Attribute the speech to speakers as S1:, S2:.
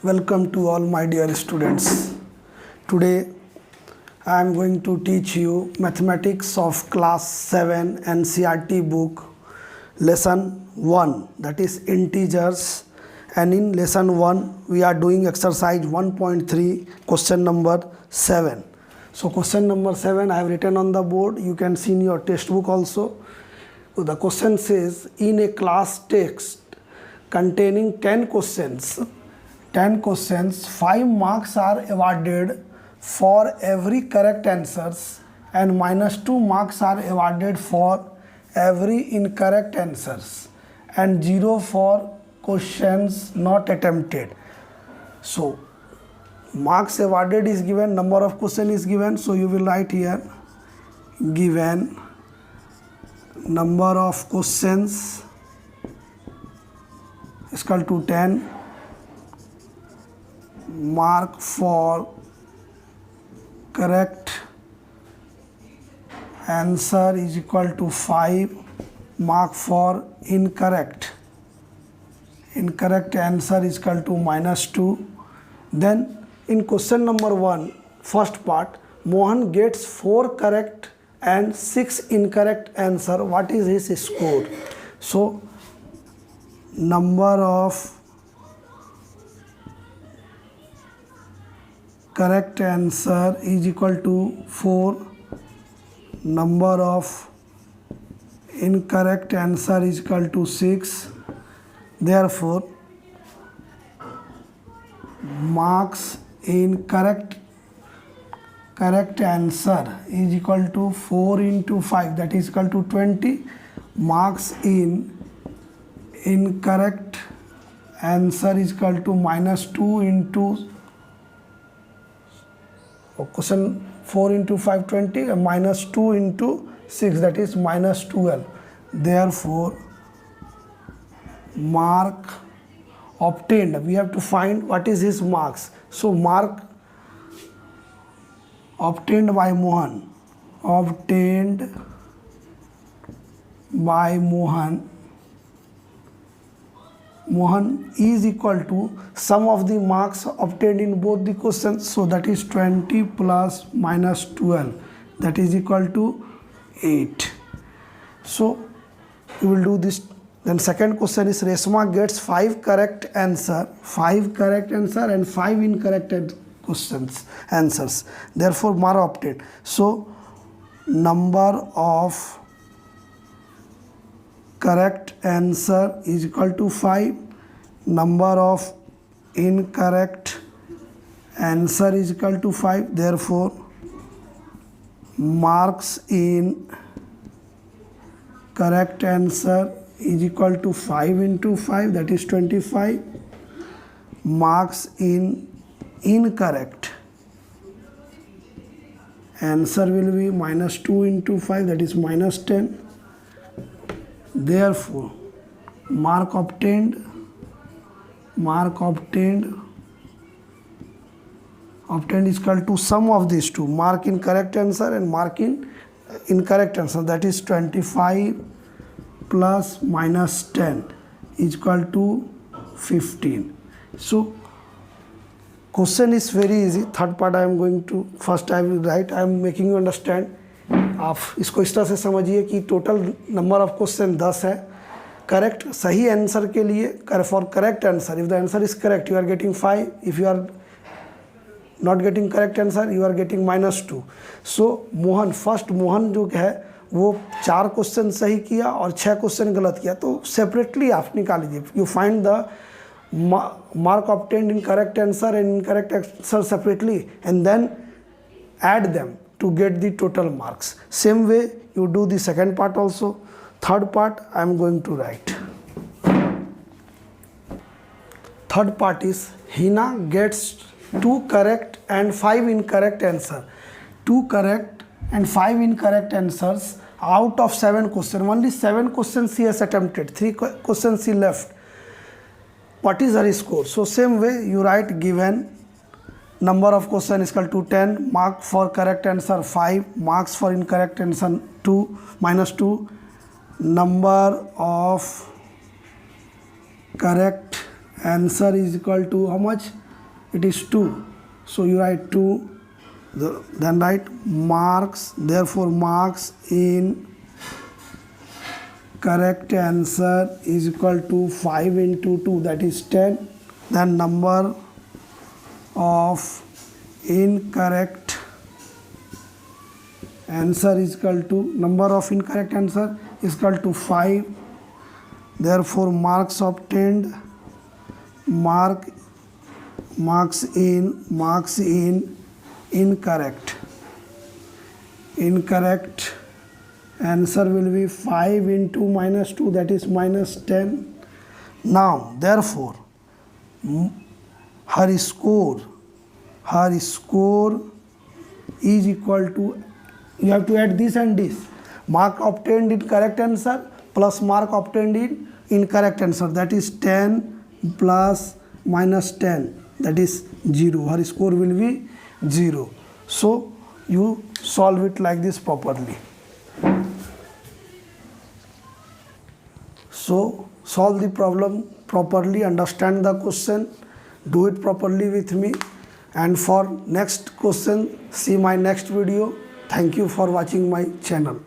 S1: Welcome to all my dear students. Today I am going to teach you mathematics of class 7 NCERT book lesson 1, that is integers, and in lesson 1 we are doing exercise 1.3 question number 7. So question number 7 I have written on the board, you can see in your textbook also. So the question says, in a class text containing 10 questions, 5 marks are awarded for every correct answers and -2 marks are awarded for every incorrect answers and 0 for questions not attempted. So marks awarded is given, number of question is given, so you will write here given number of questions is equal to 10, mark for correct answer is equal to 5, mark for incorrect answer is equal to -2. Then in question number 1, first part, Mohan gets 4 correct and 6 incorrect answer. What is his score? So number of correct answer is equal to 4, number of incorrect answer is equal to 6. Therefore marks in correct answer is equal to 4 into 5, that is equal to 20. Marks in incorrect answer is equal to -2 into question 4 into 5 20 and -2 into 6, that is -12. Therefore mark obtained, we have to find what is his marks. So mark obtained by Mohan is equal to sum of the marks obtained in both the questions, so that is 20 plus -12, that is equal to 8. So you will do this. Then second question is Resma gets 5 correct answer and 5 incorrect answers. Therefore mark obtained. So number of correct answer is equal to 5, number of incorrect answer is equal to 5. Therefore marks in correct answer is equal to 5 into 5, that is 25. Marks in incorrect answer will be -2 into 5, that is -10. Therefore mark obtained is equal to sum of these two, mark in correct answer and mark in incorrect answer, that is 25 plus -10 is equal to 15. So question is very easy. Third part I am going to, first I will write, I am making you understand. आप इसको इस तरह से समझिए कि total number of question 10 है. Correct सही answer के लिए, for correct answer, if the answer is correct you are getting 5, if you are not getting correct answer you are getting -2. So Mohan जो है वो 4 क्वेश्चन सही किया और 6 क्वेश्चन गलत किया, तो सेपरेटली आप निकाल लीजिए. You find the mark obtained in correct answer and incorrect answer separately and then add them to get the total marks. Same way you do the second part also. Third part I am going to write. Third part is Hina gets 2 correct and 5 incorrect answer. 2 correct and 5 incorrect answers out of 7 questions. Only 7 questions she has attempted, 3 questions she left. What is her score? So same way you write given number of question is equal to 10, mark for correct answer 5, marks for incorrect answer -2, number of correct answer is equal to how much? it is 2. So you write 2, then write marks, therefore marks in correct answer is equal to 5 into 2, that is 10. Then number of incorrect answer is equal to, number of incorrect answer is equal to 5. Therefore marks obtained, marks in incorrect answer will be 5 into minus 2, that is minus 10. Now therefore her score is equal to, you have to add this and this, mark obtained in correct answer plus mark obtained in incorrect answer, that is 10 plus minus 10, that is 0. Her score will be 0. So you solve it like this properly. So solve the problem properly, understand the question, do it properly with me, and for next question see my next video. Thank you for watching my channel.